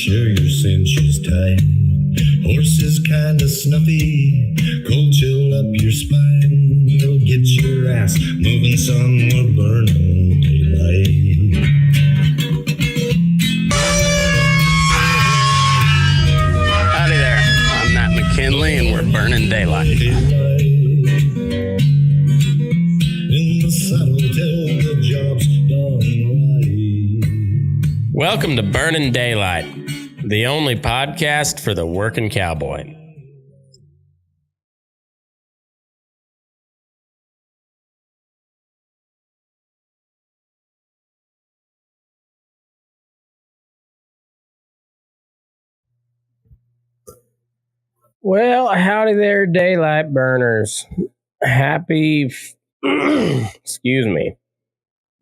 sure your cinch is tight. Horse is kinda snuffy, cold chill up your spine. You'll get your ass moving, son, we're burning daylight. Howdy there, I'm Matt McKinley and we're burning daylight. In the saddle till the job's done right. Welcome to Burnin' Daylight, the only podcast for the working cowboy. Well, howdy there, daylight burners. Happy, excuse me.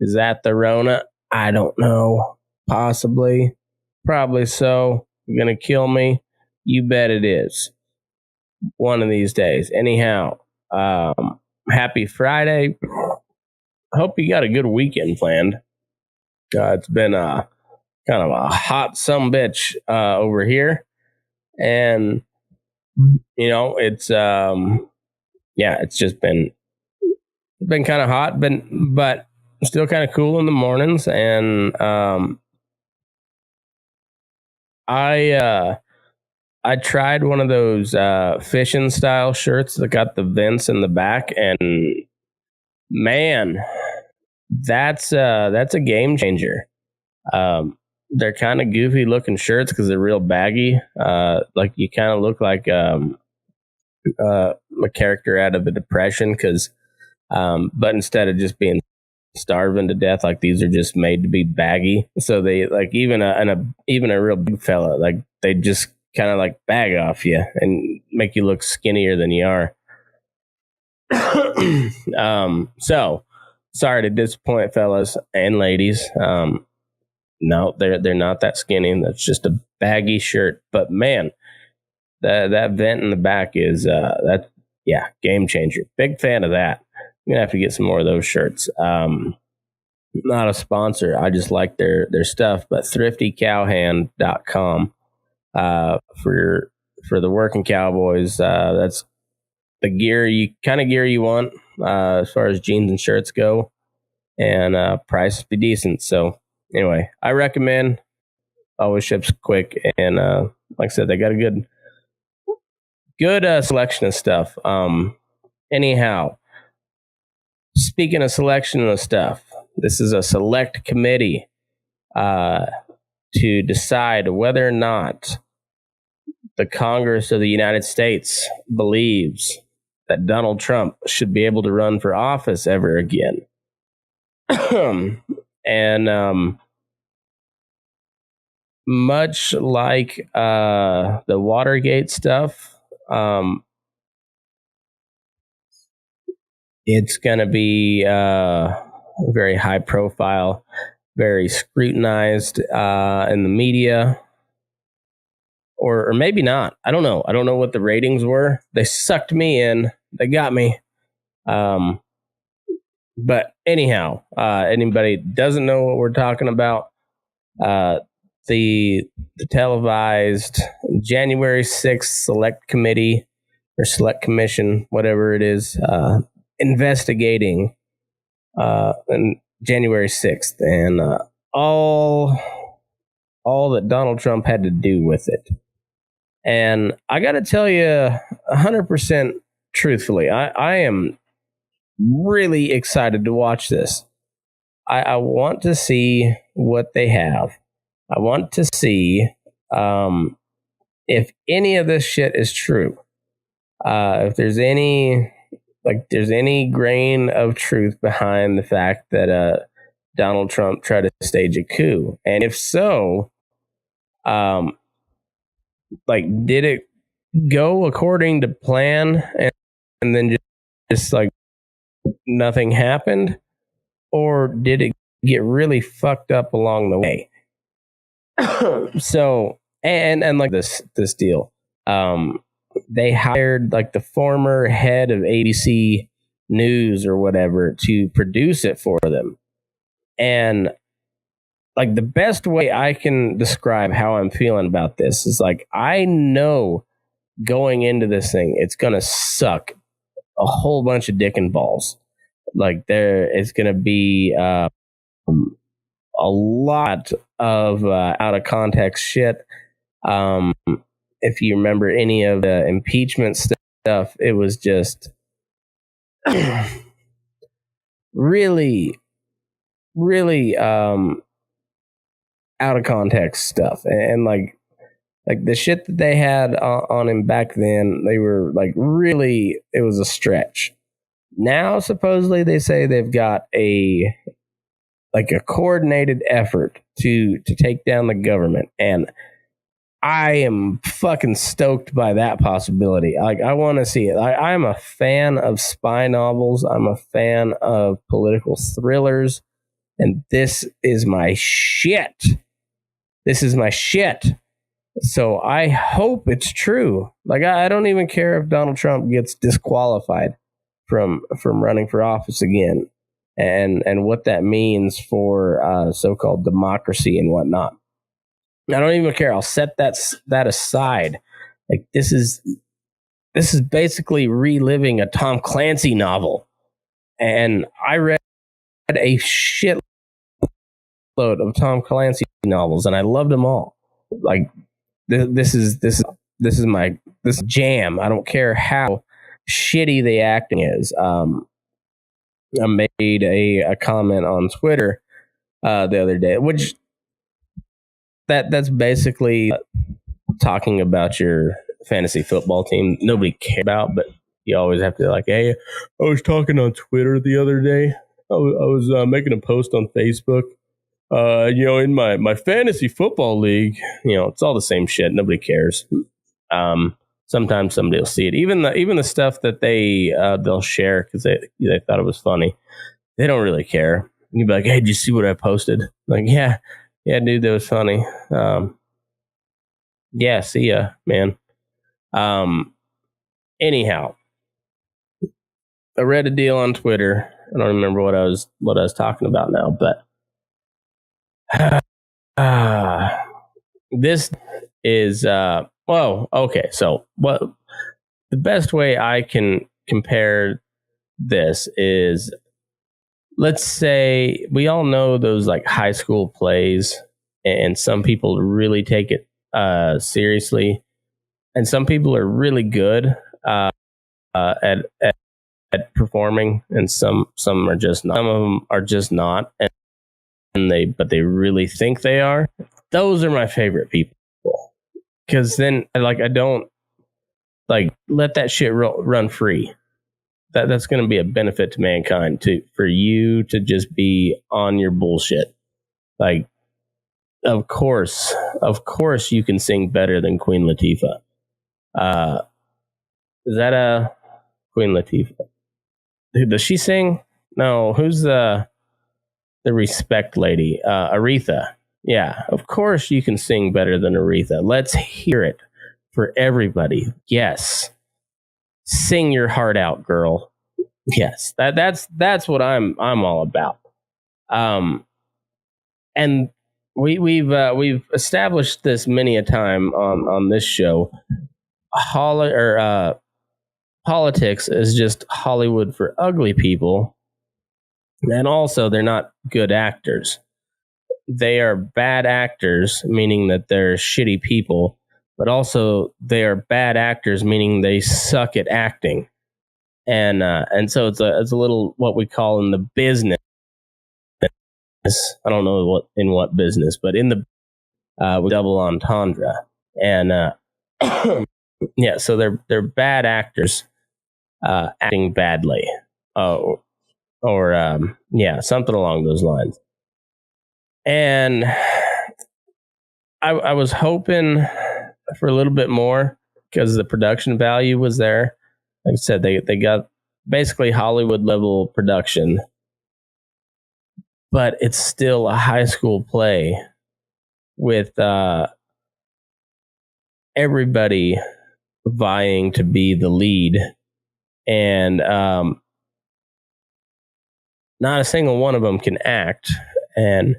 Is that the Rona? I don't know. Possibly. Probably so. You're gonna kill me? You bet it is. One of these days. Anyhow, happy Friday. Hope you got a good weekend planned. It's been kind of a hot sumbitch over here. And, you know, it's just been kind of hot, but still kind of cool in the mornings. And I tried one of those fishing style shirts that got the vents in the back, and man, that's a game changer. They're kind of goofy looking shirts because they're real baggy. Like you kind of look like a character out of the Depression, but instead of just being starving to death, like these are just made to be baggy. So they like even a real big fella, like they just kind of like bag off you and make you look skinnier than you are. So sorry to disappoint fellas and ladies. No, they're not that skinny. That's just a baggy shirt. But man, that vent in the back is game changer. Big fan of that. I'm gonna have to get some more of those shirts. Not a sponsor. I just like their stuff. But thriftycowhand.com for the working cowboys. That's the gear you want as far as jeans and shirts go, and price be decent. So anyway, I recommend. Always ships quick, and like I said, they got a good selection of stuff. Anyhow, speaking of selection of stuff, this is a select committee to decide whether or not the Congress of the United States believes that Donald Trump should be able to run for office ever again. And much like the Watergate stuff, it's going to be very high profile, very scrutinized in the media, or maybe not. I don't know. I don't know what the ratings were. They sucked me in. They got me. But anyhow, anybody doesn't know what we're talking about, the televised January 6th select committee or select commission, whatever it is, investigating on January 6th and all that Donald Trump had to do with it. And I got to tell you 100% truthfully, I am really excited to watch this. I want to see what they have. I want to see if any of this shit is true. If there's any grain of truth behind the fact that Donald Trump tried to stage a coup, and if so, did it go according to plan, and then just like nothing happened, or did it get really fucked up along the way? So, and like this deal, they hired like the former head of ABC News or whatever to produce it for them. And like the best way I can describe how I'm feeling about this is like, I know going into this thing, it's going to suck a whole bunch of dick and balls. Like there is going to be a lot of out of context shit. If you remember any of the impeachment stuff, it was just really, really out of context stuff. And like the shit that they had on him back then, they were like really, it was a stretch. Now, supposedly, they say they've got a coordinated effort to take down the government, and I am fucking stoked by that possibility. Like, I want to see it. I'm a fan of spy novels. I'm a fan of political thrillers, and this is my shit. This is my shit. So I hope it's true. Like, I don't even care if Donald Trump gets disqualified from running for office again, and what that means for so-called democracy and whatnot. I don't even care. I'll set that aside. Like, this is basically reliving a Tom Clancy novel, and I read a shitload of Tom Clancy novels, and I loved them all. Like, this is my jam. I don't care how shitty the acting is. I made a comment on Twitter the other day, which that's basically talking about your fantasy football team. Nobody cares about, but you always have to like, hey, I was talking on Twitter the other day. I was making a post on Facebook. In my fantasy football league, it's all the same shit. Nobody cares. Sometimes somebody will see it. Even the stuff that they'll share because they thought it was funny. They don't really care. You'd be like, hey, did you see what I posted? Like, yeah, dude, that was funny. Yeah, see ya, man. Anyhow, I read a deal on Twitter. I don't remember what I was talking about now, but this is okay. So what the best way I can compare this is, let's say we all know those like high school plays, and some people really take it seriously, and some people are really good at performing, and some are just not. Some of them are just not, but they really think they are. Those are my favorite people, because then I don't like let that shit run free. That's going to be a benefit to mankind, for you to just be on your bullshit. Like, of course you can sing better than Queen Latifah. Is that a Queen Latifah? Does she sing? No. Who's the respect lady? Aretha. Yeah, of course you can sing better than Aretha. Let's hear it for everybody. Yes. Sing your heart out, girl. Yes. That's what I'm all about. And we've established this many a time on this show. Politics is just Hollywood for ugly people. And also, they're not good actors. They are bad actors, meaning that they're shitty people, but also they are bad actors, meaning they suck at acting. And so it's a little what we call in the business. I don't know what business, but in the with double entendre. And yeah, so they're bad actors acting badly. Or something along those lines. And I was hoping for a little bit more because the production value was there. Like I said, they got basically Hollywood level production, but it's still a high school play with everybody vying to be the lead, and not a single one of them can act. And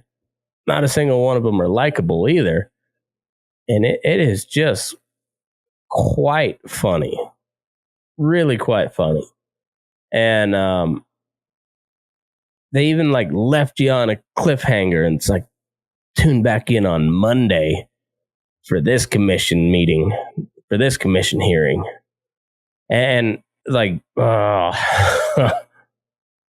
not a single one of them are likable either. And it is just quite funny. Really quite funny. And they even like left you on a cliffhanger, and it's like, tune back in on Monday for this commission meeting, for this commission hearing. And like, oh,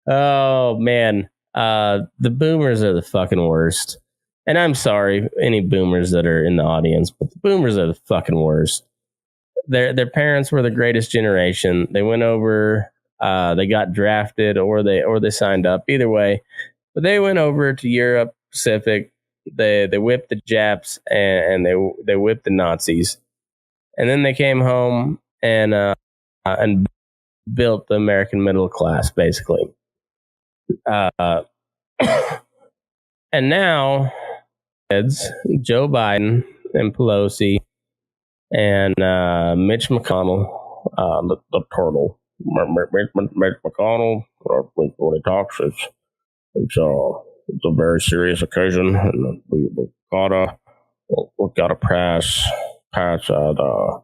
oh man, the boomers are the fucking worst. And I'm sorry, any boomers that are in the audience, but the boomers are the fucking worst. Their parents were the greatest generation. They went over, they got drafted, or they signed up. Either way, but they went over to Europe, Pacific. They whipped the Japs, and they whipped the Nazis, and then they came home and built the American middle class, basically. And now, it's Joe Biden and Pelosi and Mitch McConnell, the turtle. Mitch McConnell, when he talks, it's a very serious occasion, and we've gotta pass the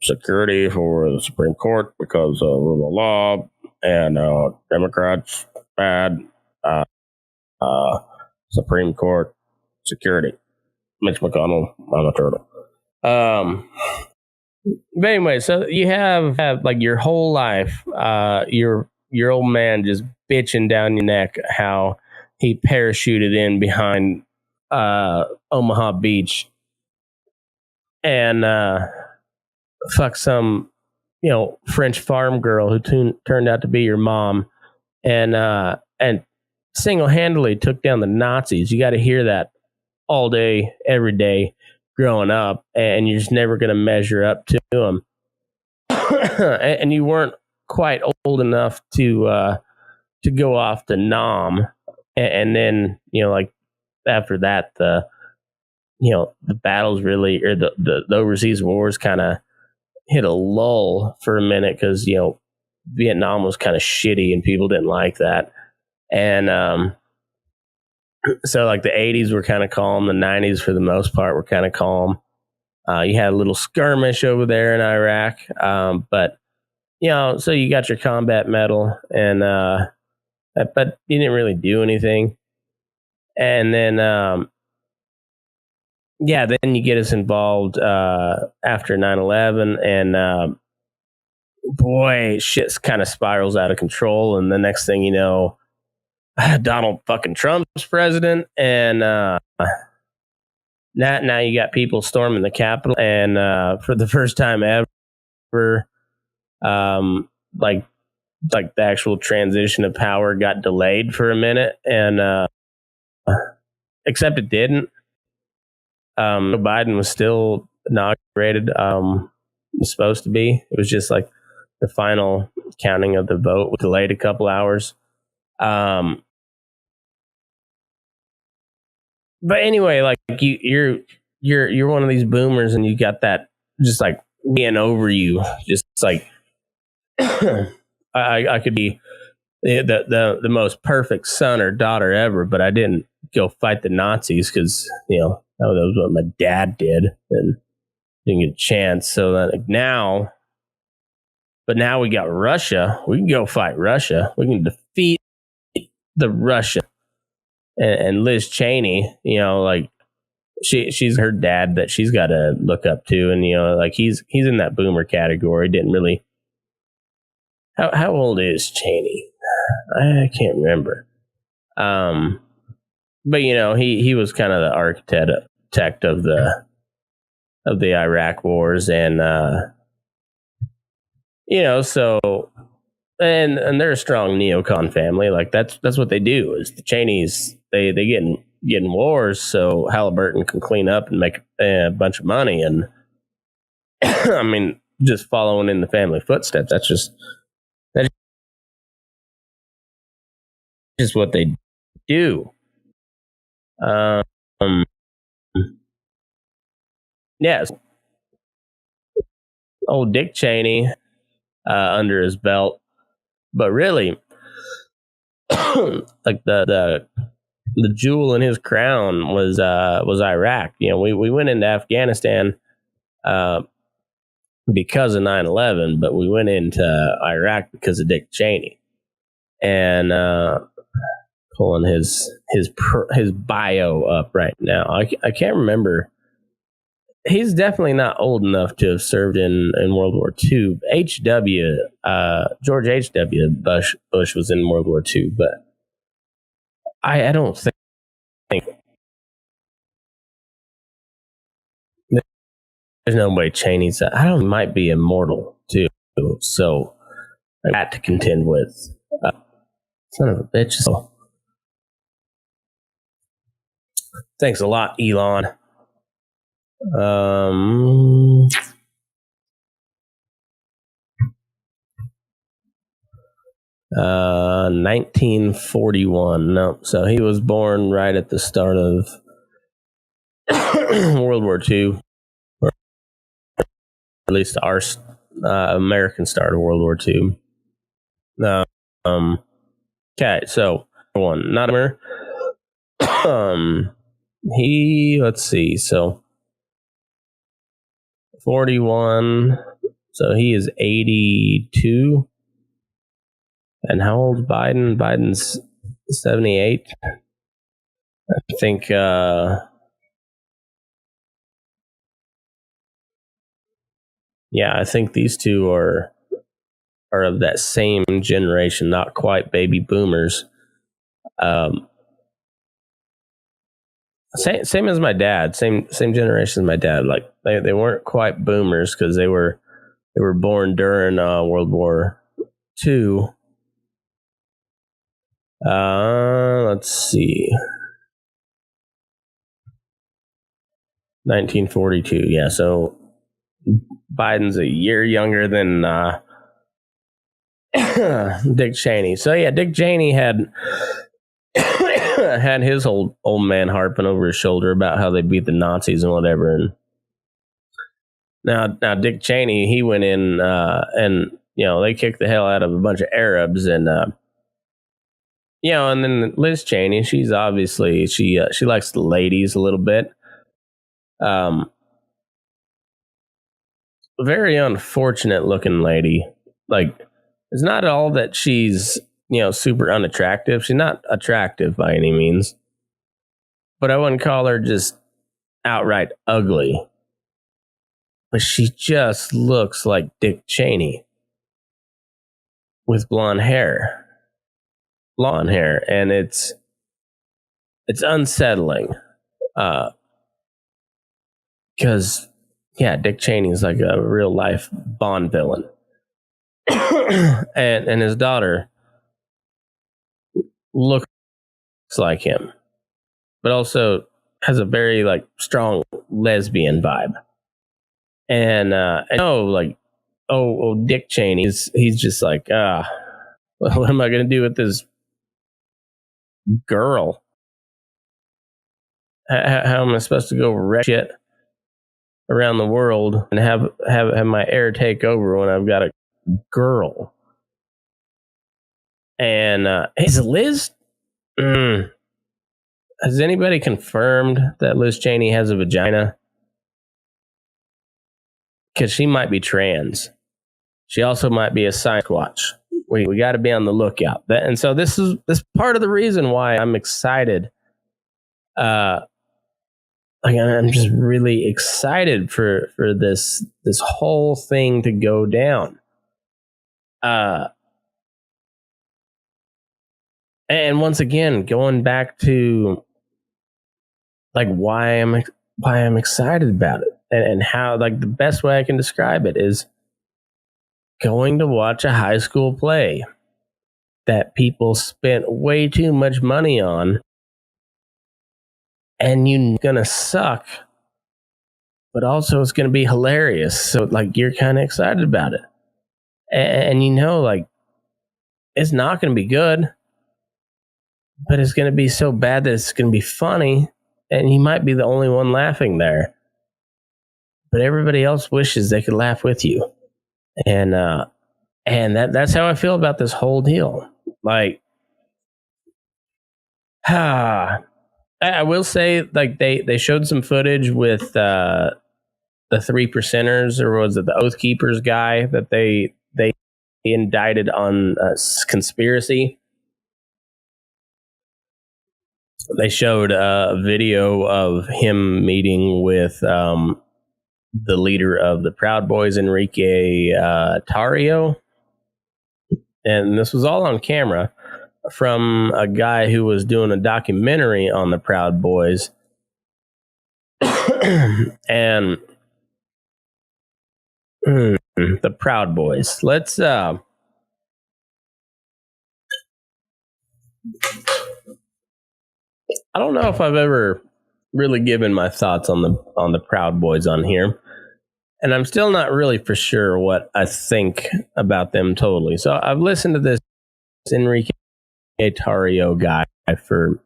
security for the Supreme Court because of the law, and Democrats bad Supreme Court security. Mitch McConnell, I'm a turtle. But anyway, so you have like your whole life, your old man just bitching down your neck how he parachuted in behind Omaha Beach and fuck some French farm girl who turned out to be your mom, and single-handedly took down the Nazis. You got to hear that all day, every day, growing up, and you're just never going to measure up to them. And you weren't quite old enough to go off to Nam, and then like after that, the battles really, or the overseas wars kind of hit a lull for a minute because Vietnam was kind of shitty and people didn't like that, and so like the 80s were kind of calm, the 90s for the most part were kind of calm. You had a little skirmish over there in Iraq, but so you got your combat medal, and but you didn't really do anything. And then then you get us involved after 9/11, and boy, shit kind of spirals out of control. And the next thing you know, Donald fucking Trump's president, and now you got people storming the Capitol, and for the first time ever, like the actual transition of power got delayed for a minute, and except it didn't. Biden was still inaugurated. Was supposed to be. It was just like the final counting of the vote was delayed a couple hours. But anyway, like you're one of these boomers, and you got that just like being over you, just like I could be the most perfect son or daughter ever, but I didn't go fight the Nazis because that was what my dad did, and didn't get a chance. So that now we got Russia. We can go fight Russia. We can defeat the Russia. And Liz Cheney, like she's her dad that she's got to look up to, and like he's in that boomer category. Didn't really. How old is Cheney? I can't remember. But he was kind of the architect of the Iraq wars, and so. And they're a strong neocon family. Like that's what they do. Is the Cheneys they get in wars so Halliburton can clean up and make a bunch of money. And I mean, just following in the family footsteps. That's just what they do. Yes, old Dick Cheney under his belt. But really, like the the jewel in his crown was Iraq. We went into Afghanistan because of 9/11, but we went into Iraq because of Dick Cheney. And pulling his bio up right now. I can't remember. He's definitely not old enough to have served in World War II. George H.W. Bush was in World War II, but I don't think there's no way Cheney's. I don't. He might be immortal too. So I got to contend with. Son of a bitch. So, thanks a lot, Elon. 1941. No, so he was born right at the start of World War II, or at least our American start of World War II. Okay, so one, not a let's see, so 41, so he is 82. And how old is Biden? Biden's 78. I think I think these two are of that same generation, not quite baby boomers. Same as my dad, same generation as my dad. Like they weren't quite boomers because they were born during World War II. Let's see. 1942. Yeah, so Biden's a year younger than Dick Cheney. So yeah, Dick Cheney had had his old man harping over his shoulder about how they beat the Nazis and whatever. And now Dick Cheney, he went in and they kicked the hell out of a bunch of Arabs, and and then Liz Cheney, she's obviously she likes the ladies a little bit. Very unfortunate looking lady. Like, it's not all that she's super unattractive. She's not attractive by any means, but I wouldn't call her just outright ugly. But she just looks like Dick Cheney with blonde hair, and it's unsettling. Because Dick Cheney is like a real life Bond villain, and his daughter looks like him, but also has a very strong lesbian vibe. And Dick Cheney he's just like, what am I going to do with this girl? How am I supposed to go wreck shit around the world and have my heir take over when I've got a girl? And is Liz? Has anybody confirmed that Liz Cheney has a vagina? Because she might be trans. She also might be a Sasquatch. We got to be on the lookout. And so this is part of the reason why I'm excited. I'm just really excited for this whole thing to go down. And once again, going back to why I'm excited about it, and how the best way I can describe it is going to watch a high school play that people spent way too much money on, and you're gonna suck, but also it's gonna be hilarious. So you're kind of excited about it, and it's not gonna be good, but it's gonna be so bad that it's gonna be funny, and you might be the only one laughing there, but everybody else wishes they could laugh with you. And that's how I feel about this whole deal. I will say, like, they showed some footage with the 3%ers, or was it the Oath Keepers guy that they indicted on conspiracy. They showed a video of him meeting with the leader of the Proud Boys, Enrique Tarrio. And this was all on camera from a guy who was doing a documentary on the Proud Boys. And the Proud Boys. Let's I don't know if I've ever really given my thoughts on the Proud Boys on here. And I'm still not really for sure what I think about them totally. So I've listened to this Enrique Tarrio guy for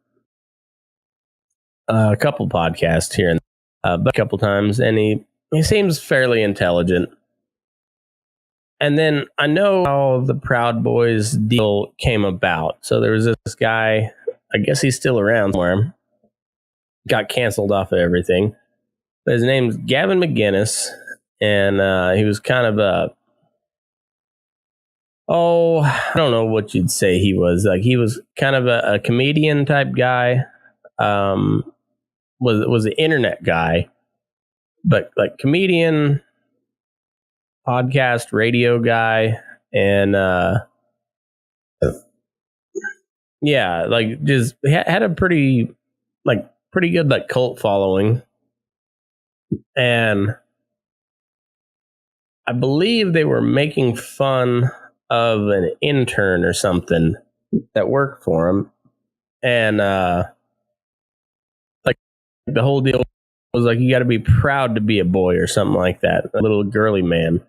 a couple podcasts here and but a couple times, and he seems fairly intelligent. And then I know how the Proud Boys deal came about. So there was this guy, I guess he's still around somewhere, got canceled off of everything. But his name's Gavin McGinnis, and he was kind of I don't know what you'd say he was. Like, he was kind of a comedian type guy. Was an internet guy, but like comedian, podcast, radio guy, and yeah, like just had a pretty good like cult following. And I believe they were making fun of an intern or something that worked for him. And like the whole deal was like, you got to be proud to be a boy or something like that, a little girly man.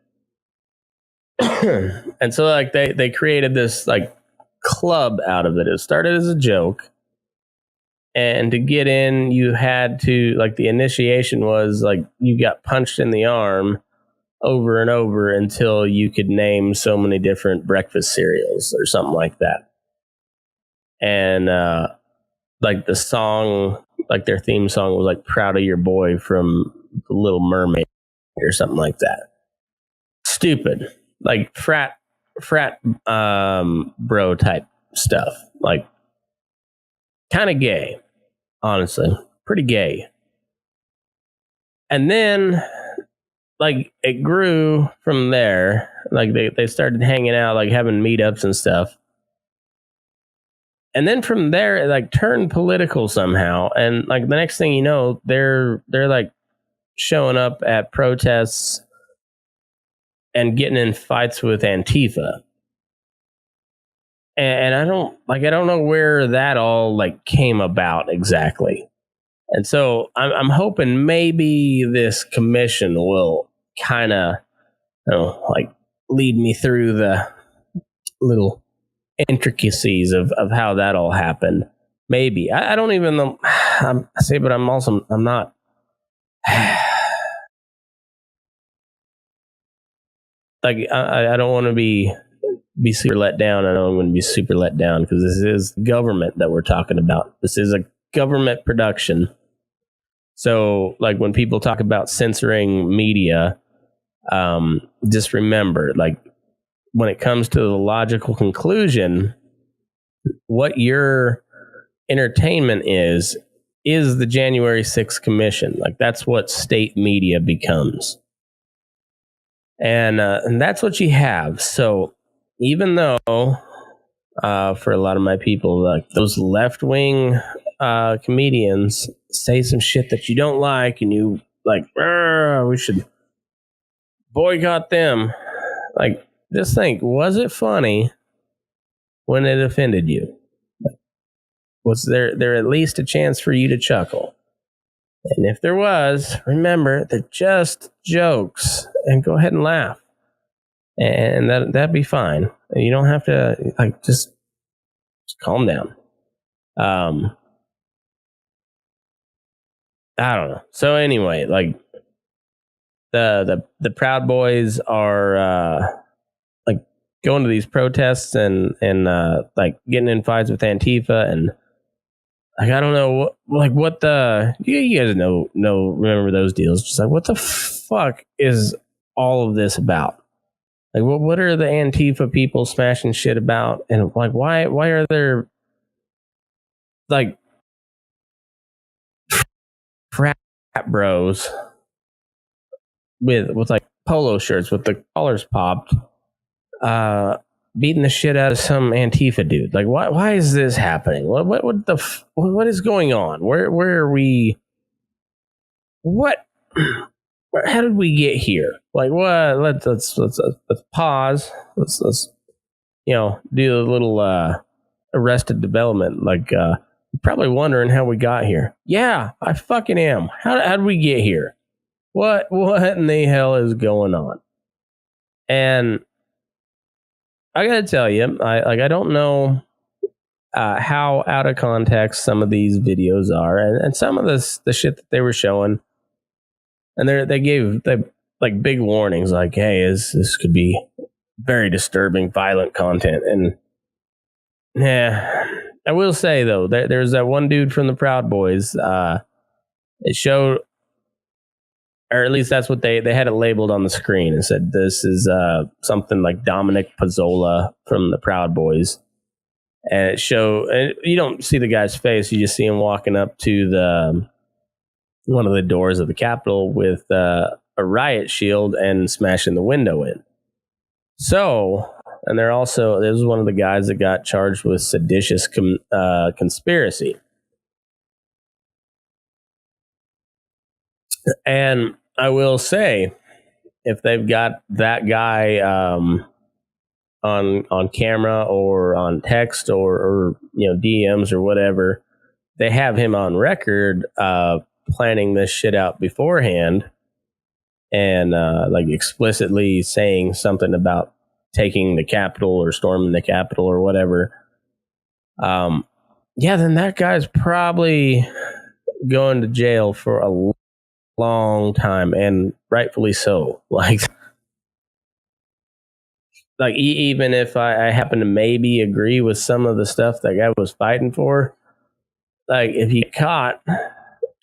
And so like they created this like club out of it. It started as a joke. And to get in, you had to, like, the initiation was like you got punched in the arm over and over until you could name so many different breakfast cereals or something like that. And like the song, like their theme song was like "Proud of Your Boy" from The Little Mermaid or something like that. Stupid, like frat bro type stuff, like kind of gay, honestly, pretty gay. And then like it grew from there. Like they started hanging out, like having meetups and stuff. And then from there, it like turned political somehow. And like the next thing you know, they're like showing up at protests and getting in fights with Antifa. And I don't know where that all like came about exactly. And so I'm hoping maybe this commission will kind of, like lead me through the little intricacies of how that all happened. Maybe I don't even know. I'm not. Like I don't want to be super let down. I know I'm going to be super let down because this is government that we're talking about. This is a government production. So, like when people talk about censoring media, just remember, like when it comes to the logical conclusion, what your entertainment is the January 6th Commission. Like that's what state media becomes. And that's what you have. So even though for a lot of my people, like those left-wing comedians say some shit that you don't like and you like, we should boycott them. Like, just think, was it funny when it offended you? Was there at least a chance for you to chuckle? And if there was, remember, they're just jokes, and go ahead and laugh. And that'd be fine. You don't have to, like, just calm down. I don't know. So anyway, like the Proud Boys are like going to these protests and like getting in fights with Antifa, and Like, I don't know what the you guys remember those deals. Just like, what the fuck is all of this about? Like, what are the Antifa people smashing shit about? And like, why are there like frat bros with like polo shirts with the collars popped, beating the shit out of some Antifa dude? Like, why is this happening? What is going on? Where are we? What? How did we get here? Like, what? Let's pause. Let's do a little Arrested Development. Like, you're probably wondering how we got here. Yeah, I fucking am. How did we get here? What in the hell is going on? And I gotta tell you, I don't know how out of context some of these videos are, and some of the shit that they were showing, and they gave like big warnings, like, hey, this could be very disturbing, violent content. And yeah, I will say though, there's that one dude from the Proud Boys. It showed, or at least that's what they had it labeled on the screen, and said this is something like Dominic Pizzola from the Proud Boys. And and you don't see the guy's face, you just see him walking up to the one of the doors of the Capitol with a riot shield and smashing the window in. So, and this is one of the guys that got charged with seditious conspiracy. And I will say, if they've got that guy on camera or on text or DMs or whatever, they have him on record planning this shit out beforehand, and like explicitly saying something about taking the Capitol or storming the Capitol or whatever. Then that guy's probably going to jail for a long time, and rightfully so. Like even if I happen to maybe agree with some of the stuff that guy was fighting for, like if you caught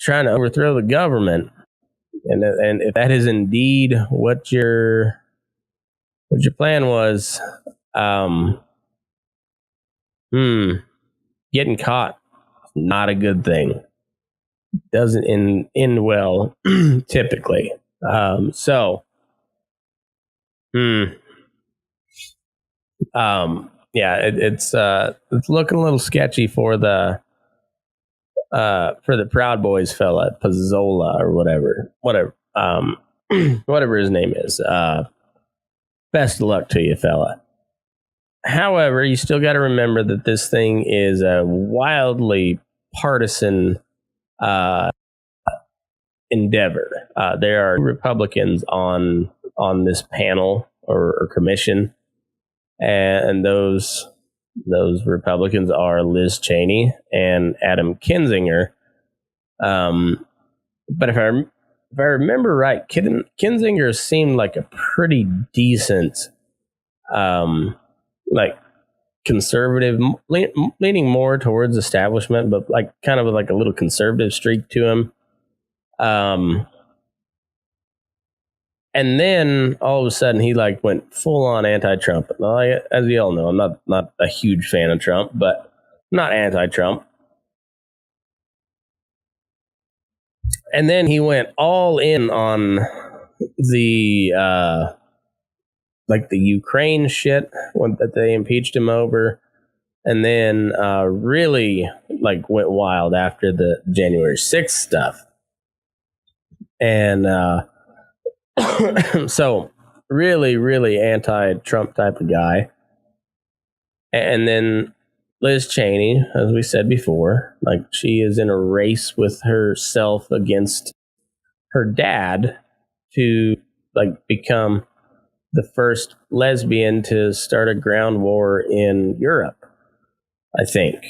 trying to overthrow the government, and if that is indeed what your plan was, getting caught, not a good thing. Doesn't end well typically. It's looking a little sketchy for the Proud Boys fella, Pizzola or whatever, whatever his name is. Best of luck to you, fella. However, you still got to remember that this thing is a wildly partisan endeavor. There are Republicans on this panel or commission, and those Republicans are Liz Cheney and Adam Kinzinger. But if I remember right, Kinzinger seemed like a pretty decent, like conservative, leaning more towards establishment, but like kind of like a little conservative streak to him. And then all of a sudden he like went full on anti-Trump. As you all know, I'm not a huge fan of Trump, but not anti-Trump. And then he went all in on the like the Ukraine shit that they impeached him over, and then really like went wild after the January 6th stuff. And so really, really anti-Trump type of guy. And then Liz Cheney, as we said before, like she is in a race with herself against her dad to like become the first lesbian to start a ground war in Europe, I think.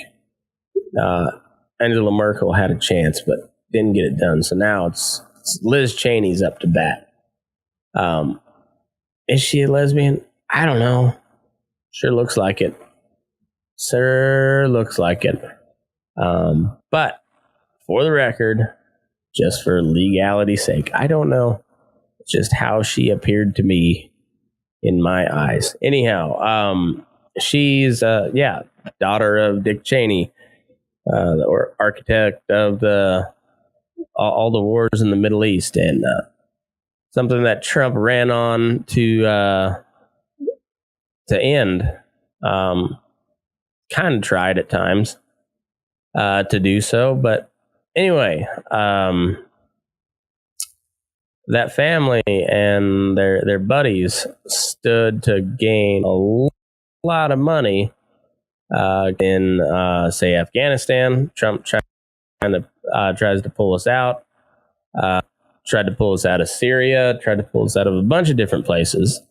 Angela Merkel had a chance, but didn't get it done. So now it's Liz Cheney's up to bat. Is she a lesbian? I don't know. Sure looks like it. But for the record, just for legality's sake, I don't know just how she appeared to me in my eyes. Anyhow, she's daughter of Dick Cheney, or architect of all the wars in the Middle East, and something that Trump ran on to end. Kind of tried at times to do so, but anyway, that family and their buddies stood to gain a lot of money in say Afghanistan. Trump tries to pull us out. Tried to pull us out of Syria. Tried to pull us out of a bunch of different places.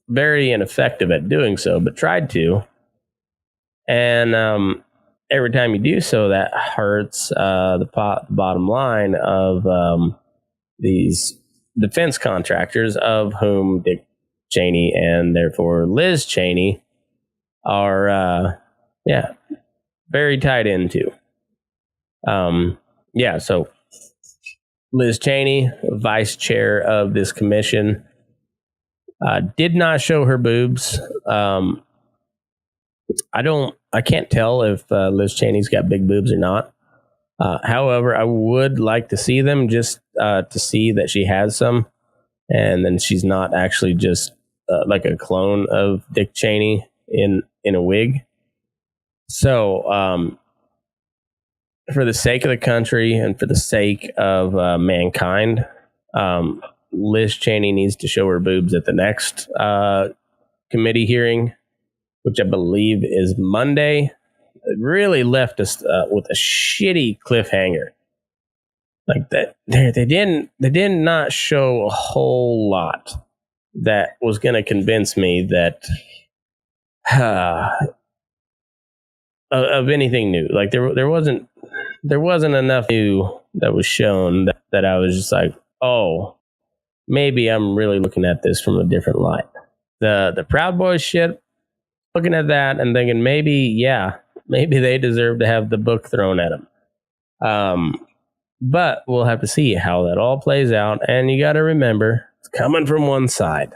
Very ineffective at doing so, but tried to. And every time you do so, that hurts the bottom line of these defense contractors, of whom Dick Cheney and therefore Liz Cheney are, very tied into. So Liz Cheney, vice chair of this commission, did not show her boobs. I can't tell if Liz Cheney's got big boobs or not. However, I would like to see them, just to see that she has some, and then she's not actually just like a clone of Dick Cheney in a wig. So, for the sake of the country and for the sake of mankind, Liz Cheney needs to show her boobs at the next committee hearing, which I believe is Monday. It really left us with a shitty cliffhanger. Like that, they did not show a whole lot that was going to convince me that of anything new. Like there wasn't enough new that was shown that I was just like, oh, maybe I'm really looking at this from a different light. The Proud Boys shit, looking at that and thinking maybe they deserve to have the book thrown at them. But we'll have to see how that all plays out. And you got to remember, it's coming from one side,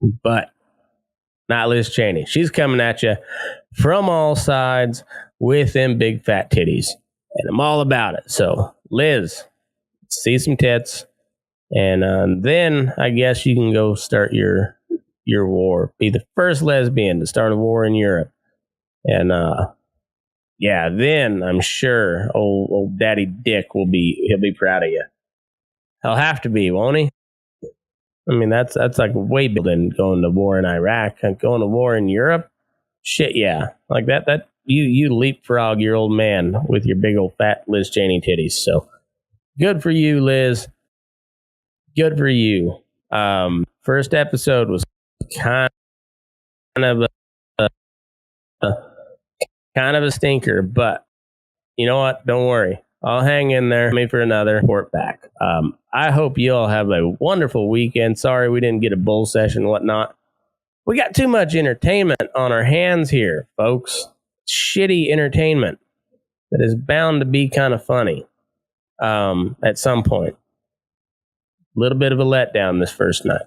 but not Liz Cheney. She's coming at you from all sides with them big fat titties, and I'm all about it. So Liz, see some tits, and then I guess you can go start your war. Be the first lesbian to start a war in Europe. And then I'm sure old Daddy Dick he'll be proud of you. He'll have to be, won't he? I mean, that's like way bigger than going to war in Iraq and going to war in Europe. Shit, yeah. Like that you leapfrog your old man with your big old fat Liz Cheney titties. So good for you, Liz. Good for you. First episode was kind of a stinker, but you know what? Don't worry. I'll hang in there. Me for another report back. I hope you all have a wonderful weekend. Sorry we didn't get a bull session and whatnot. We got too much entertainment on our hands here, folks. Shitty entertainment that is bound to be kind of funny at some point. A little bit of a letdown this first night.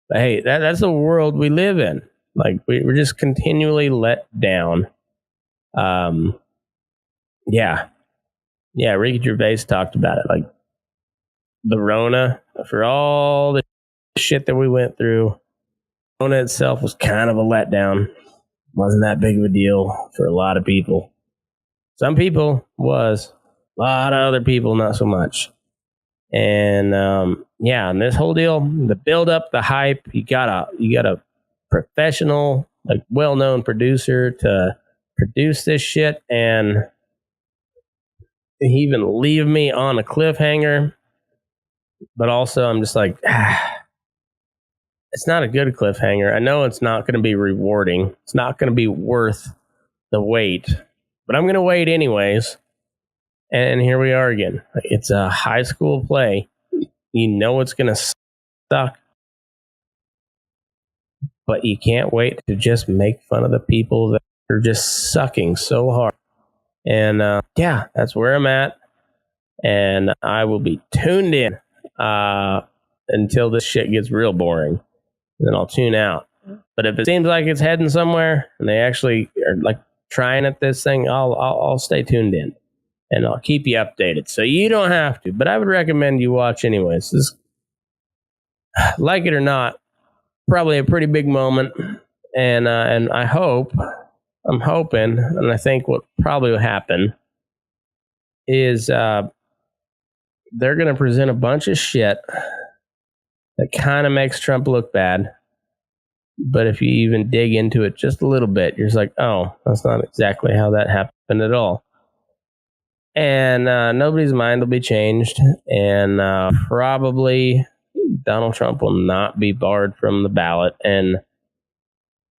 But hey, that's the world we live in. Like, we're just continually let down. Ricky Gervais talked about it. Like, the Rona, for all the shit that we went through, Rona itself was kind of a letdown. Wasn't that big of a deal for a lot of people. Some people was. A lot of other people, not so much. And and this whole deal, the build up, the hype, you got a professional, like well-known producer to produce this shit, and he even leave me on a cliffhanger. But also I'm just like, it's not a good cliffhanger. I know it's not going to be rewarding. It's not going to be worth the wait, but I'm going to wait anyways. And here we are again. It's a high school play. You know it's going to suck. But you can't wait to just make fun of the people are just sucking so hard. And yeah, that's where I'm at. And I will be tuned in until this shit gets real boring. Then I'll tune out. But if it seems like it's heading somewhere and they actually are like trying at this thing, I'll stay tuned in and I'll keep you updated. So you don't have to, but I would recommend you watch anyways. This, like it or not, probably a pretty big moment. And I'm hoping, and I think what probably will happen is they're going to present a bunch of shit that kind of makes Trump look bad. But if you even dig into it just a little bit, you're just like, oh, that's not exactly how that happened at all. And nobody's mind will be changed. And probably Donald Trump will not be barred from the ballot. And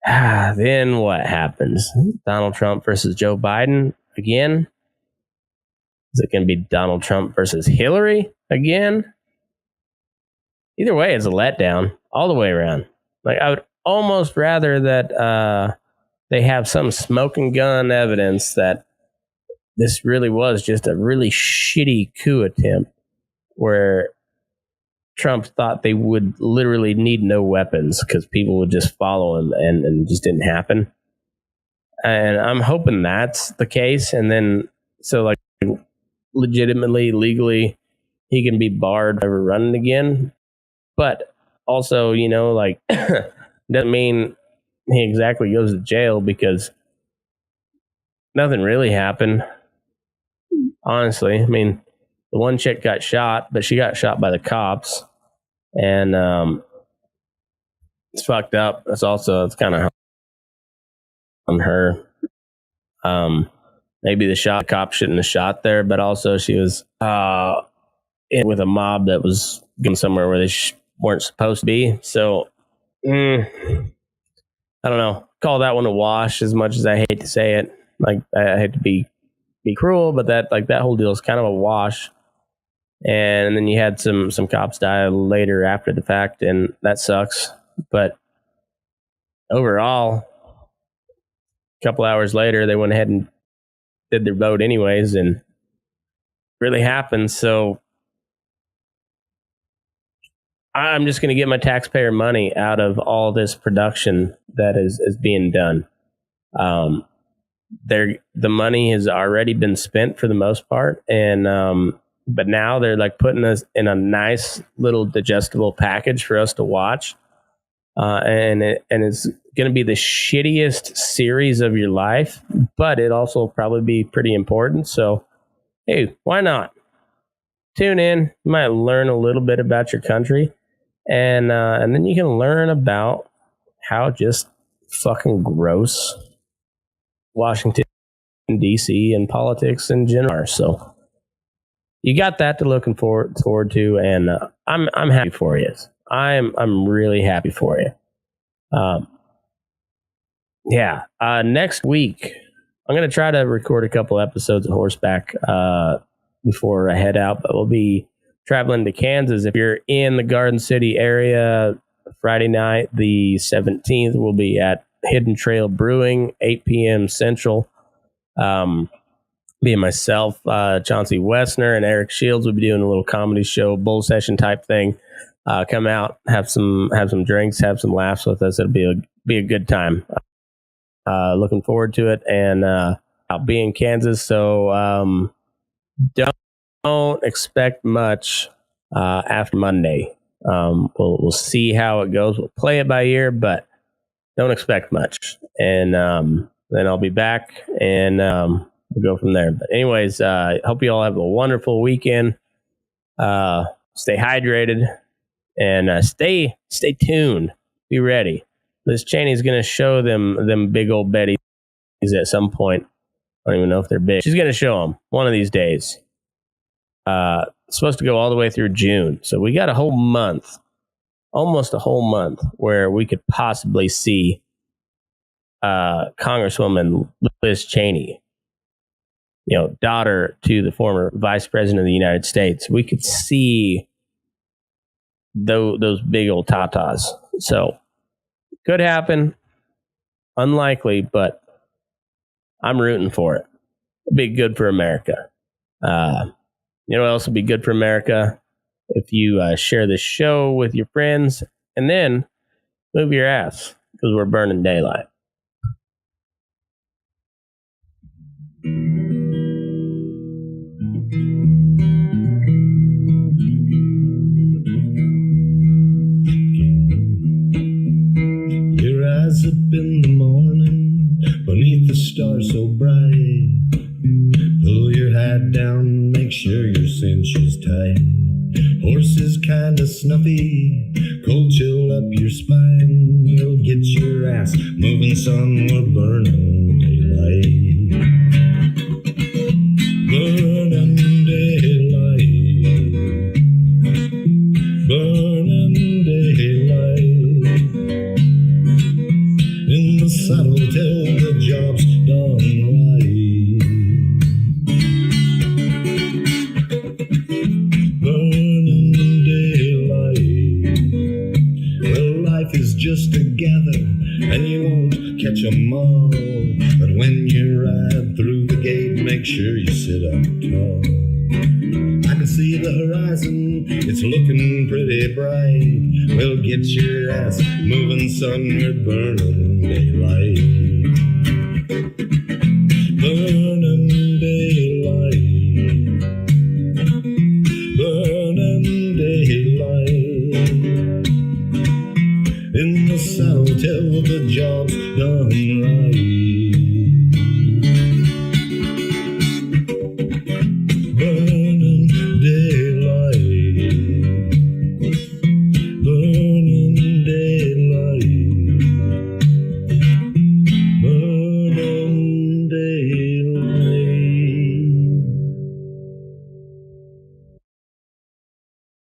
then what happens? Donald Trump versus Joe Biden again? Is it going to be Donald Trump versus Hillary again? Either way, it's a letdown all the way around. Like, I would almost rather that they have some smoking gun evidence that this really was just a really shitty coup attempt where Trump thought they would literally need no weapons because people would just follow him, and it just didn't happen. And I'm hoping that's the case. And then, so like legitimately, legally, he can be barred from ever running again. But also, you know, like, doesn't mean he exactly goes to jail because nothing really happened. Honestly, I mean, the one chick got shot, but she got shot by the cops. And it's fucked up. It's kind of on her. Maybe the cop shouldn't have shot there, but also she was with a mob that was going somewhere where they weren't supposed to be. So I don't know. Call that one a wash. As much as I hate to say it, like I hate to be cruel, but that whole deal is kind of a wash. And then you had some cops die later after the fact, and that sucks. But overall, a couple hours later, they went ahead and did their vote anyways, and it really happened. So I'm just going to get my taxpayer money out of all this production that is being done. The money has already been spent for the most part, and but now they're like putting us in a nice little digestible package for us to watch, and it's going to be the shittiest series of your life, but it also will probably be pretty important. So, hey, why not tune in? You might learn a little bit about your country, and then you can learn about how just fucking gross Washington, D.C. and politics in general. So you got that to looking forward to, and I'm happy for you. I'm really happy for you. Next week I'm gonna try to record a couple episodes of Horseback before I head out, but we'll be traveling to Kansas. If you're in the Garden City area, Friday night the 17th, we'll be at Hidden Trail Brewing, 8 p.m. Central. Me and myself, Chauncey Wessner, and Eric Shields will be doing a little comedy show, bull session type thing. Come out, have some drinks, have some laughs with us. It'll be a good time. Looking forward to it, and I'll be in Kansas, so don't expect much after Monday. We'll see how it goes. We'll play it by ear, but don't expect much. And then I'll be back, and we'll go from there. But anyways, hope you all have a wonderful weekend. Stay hydrated, and stay tuned. Be ready. Liz Cheney's going to show them big old Bettys at some point. I don't even know if they're big. She's going to show them one of these days. It's supposed to go all the way through June. So we got a whole month, almost a whole month, where we could possibly see Congresswoman Liz Cheney, daughter to the former Vice President of the United States. We could see those big old tatas. So could happen. Unlikely, but I'm rooting for it. It'd be good for America. You know what else would be good for America? If you share this show with your friends and then move your ass because we're burning daylight. Your eyes up in the morning beneath the stars so bright. Pull your hat down, make sure your cinch is tight. Horses kinda snuffy, cold chill up your spine. You'll get your ass moving, son, we're burning daylight. Burning daylight. Burning daylight. In the saddle till the job's done right. Burning daylight. Well, life is just a gather, and you won't catch 'em all. But when you ride through the gate, make sure you sit up tall. I can see the horizon, it's looking pretty bright. Well, get your ass moving, son, we're burning daylight.